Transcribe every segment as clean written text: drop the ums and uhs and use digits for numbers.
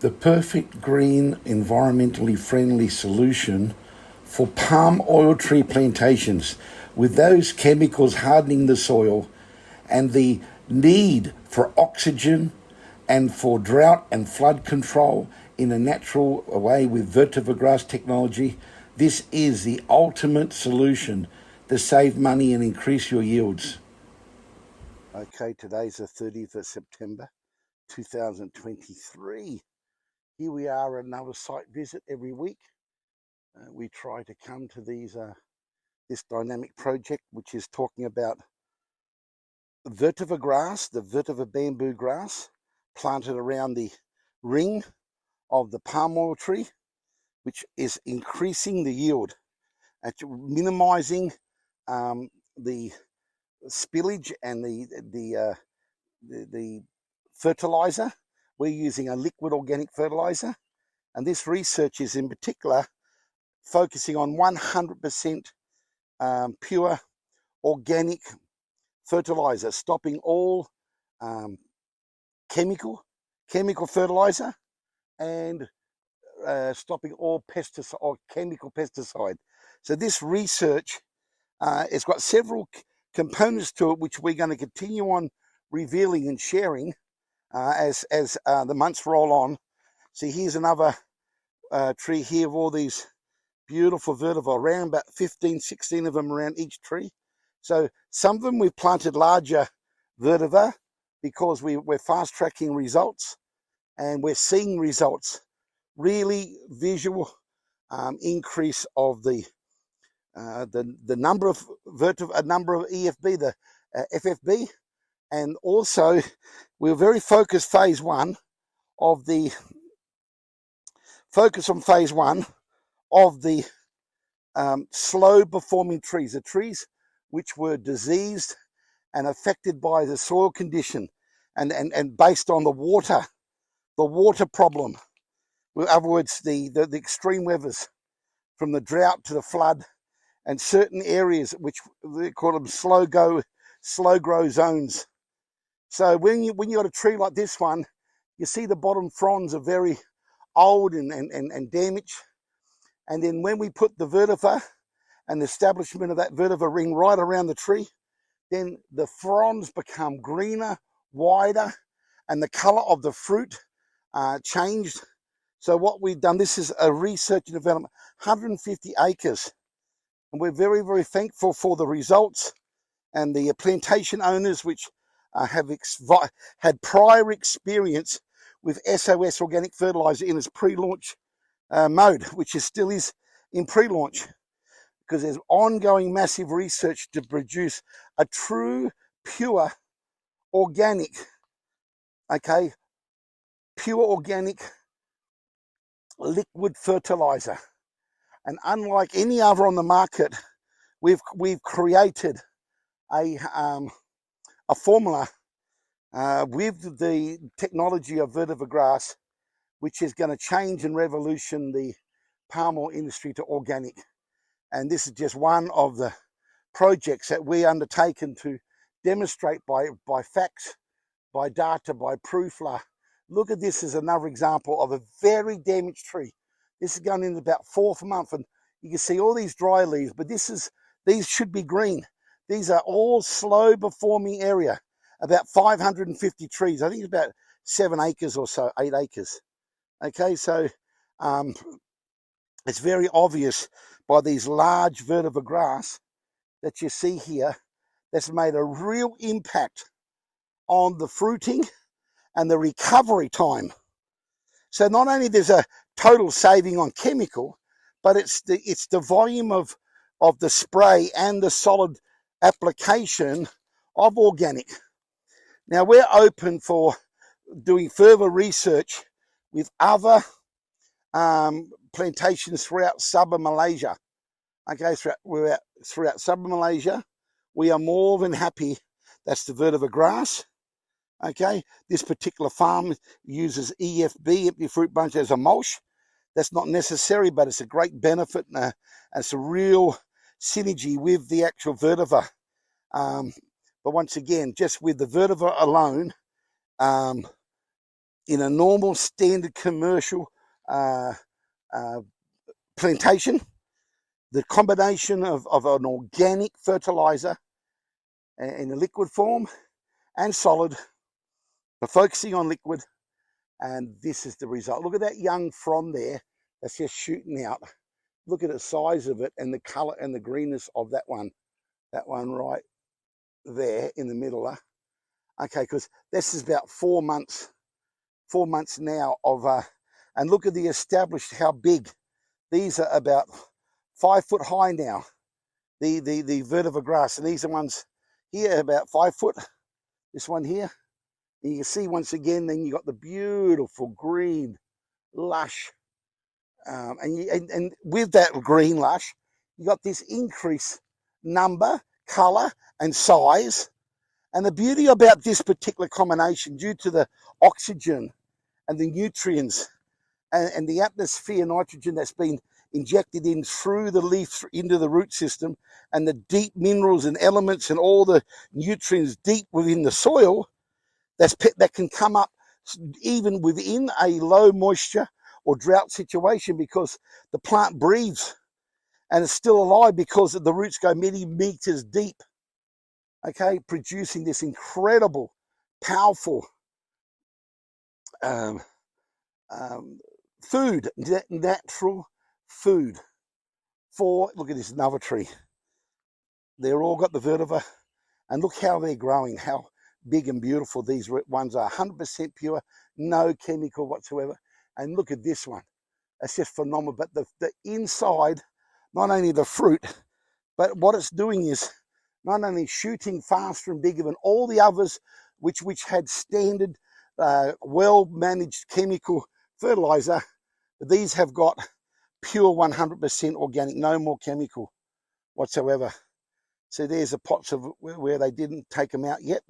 The perfect green, environmentally friendly solution for palm oil tree plantations, with those chemicals hardening the soil and the need for oxygen and for drought and flood control in a natural way with vetiver grass technology. This is the ultimate solution to save money and increase your yields. Okay, today's the 30th of September 2023. Here we are at another site visit every week. We try to come to this dynamic project, which is talking about vetiver grass, the vetiver bamboo grass, planted around the ring of the palm oil tree, which is increasing the yield, minimizing the spillage and the fertilizer. We're using a liquid organic fertilizer, and this research is in particular focusing on 100% pure organic fertilizer, stopping all chemical fertilizer and stopping all pesticide or chemical pesticide. So this research it's got several components to it, which we're going to continue on revealing and sharing as the months roll on. See, here's another tree here of all these beautiful vetiver, around about 15-16 of them around each tree. So some of them we've planted larger vetiver because we're fast tracking results, and we're seeing results, really visual increase of the number of vetiver, number of EFB, the FFB, and also we're very focused phase one of the slow performing trees, the trees which were diseased and affected by the soil condition and based on the water problem. In other words, the extreme weathers, from the drought to the flood, and certain areas which they call them slow grow zones. So when you got a tree like this one, you see the bottom fronds are very old and damaged. And then when we put the vetiver and the establishment of that vetiver ring right around the tree, then the fronds become greener, wider, and the color of the fruit changed. So what we've done, this is a research and development, 150 acres. And we're very, very thankful for the results, and the plantation owners which have had prior experience with SOS organic fertilizer in its pre-launch mode, which still is in pre-launch, because there's ongoing massive research to produce a true, pure, organic, pure organic liquid fertilizer. And unlike any other on the market, we've created a formula with the technology of vetiver grass, which is going to change and revolution the palm oil industry to organic. And this is just one of the projects that we undertaken to demonstrate by facts, by data, by proof. Look at this as another example of a very damaged tree. This is going in about 4th month, and you can see all these dry leaves, but these should be green. These are all slow performing area, about 550 trees. I think it's about 7 acres or so, 8 acres. Okay, so it's very obvious by these large vetiver grass that you see here that's made a real impact on the fruiting and the recovery time. So not only there's a total saving on chemical, but it's the volume of the spray and the solid application of organic. Now we're open for doing further research with other plantations throughout SABAH, Malaysia. Okay, throughout SABAH, Malaysia, we are more than happy. That's the vetiver grass. Okay, this particular farm uses EFB, empty fruit bunch, as a mulch. That's not necessary, but it's a great benefit, and it's a real synergy with the actual vetiver. But once again, just with the vetiver alone, in a normal standard commercial plantation, the combination of an organic fertilizer in a liquid form and solid, but focusing on liquid, and this is the result. Look at that young frond there that's just shooting out. Look at the size of it and the color and the greenness of that one right there in the middle. Okay, because this is about 4 months now of and look at the established, how big these are. About 5 foot high now, the vetiver grass, and these are ones here about 5 foot. This one here, and you can see once again, then you got the beautiful green lush, and with that green lush, you got this increase number, color, and size. And the beauty about this particular combination, due to the oxygen and the nutrients and the atmosphere nitrogen that's been injected in through the leaf into the root system, and the deep minerals and elements and all the nutrients deep within the soil, that can come up even within a low moisture or drought situation, because the plant breathes and it's still alive because the roots go many meters deep, okay, producing this incredible, powerful food, natural food for, look at this another tree. They're all got the vetiver, and look how they're growing, how big and beautiful these ones are. 100% pure, no chemical whatsoever. And look at this one. It's just phenomenal. But the inside, not only the fruit, but what it's doing is not only shooting faster and bigger than all the others, which had standard, well-managed chemical fertilizer. These have got pure 100% organic, no more chemical whatsoever. So there's the pots of where they didn't take them out yet,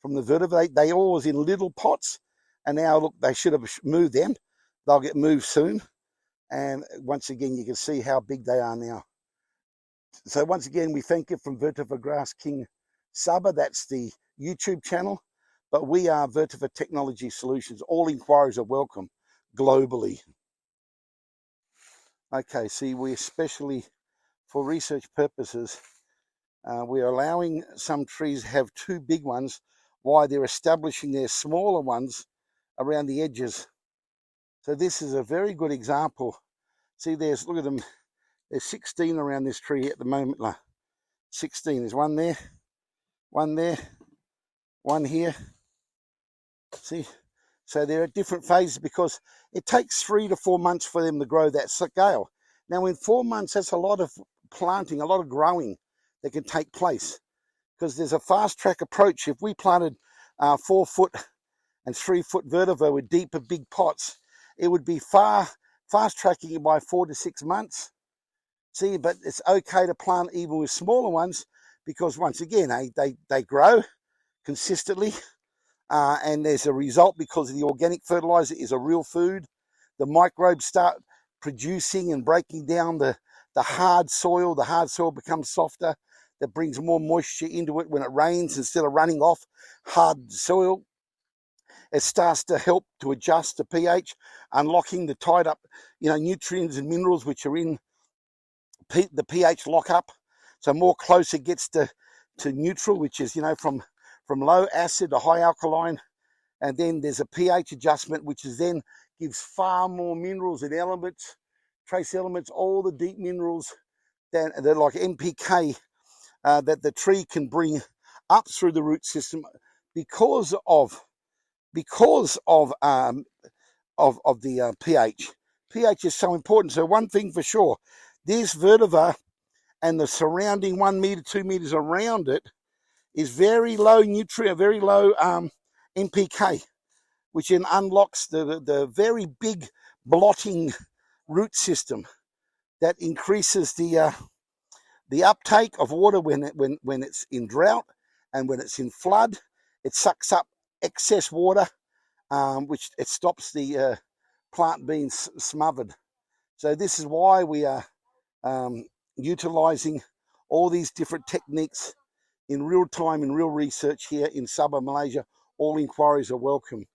from the vetiver. They always in little pots, and now look, they should have moved them. They'll get moved soon. And once again, you can see how big they are now. So once again, we thank you from Vetiver Grass King SABAH. That's the YouTube channel. But we are Vetiver Technology Solutions. All inquiries are welcome globally. Okay, see, we especially, for research purposes, we're allowing some trees have 2 big ones while they're establishing their smaller ones around the edges. So this is a very good example. See, look at them. There's 16 around this tree at the moment. 16. There's one there, one here. See? So they're at different phases because it takes 3 to 4 months for them to grow that scale. Now, in 4 months, that's a lot of planting, a lot of growing that can take place, because there's a fast track approach. If we planted 4 foot and 3 foot vetiver with deeper big pots, it would be fast tracking it by 4 to 6 months. See, but it's okay to plant even with smaller ones, because once again, they grow consistently, and there's a result because the organic fertilizer is a real food. The microbes start producing and breaking down the hard soil. The hard soil becomes softer. That brings more moisture into it when it rains. Instead of running off hard soil, it starts to help to adjust the pH, unlocking the tied up, nutrients and minerals which are in the pH lockup. So more close it gets to neutral, which is, from low acid to high alkaline. And then there's a pH adjustment, which is then gives far more minerals and elements, trace elements, all the deep minerals that they're like NPK, that the tree can bring up through the root system because of the pH. pH is so important. So one thing for sure, this vetiver and the surrounding 1 meter, 2 meters around it is very low nutrient, very low NPK, which then unlocks the very big blotting root system that increases the uptake of water when it's in drought, and when it's in flood, it sucks up excess water, which it stops the plant being smothered. So this is why we are utilizing all these different techniques in real time, in real research here in SABAH, Malaysia. All inquiries are welcome.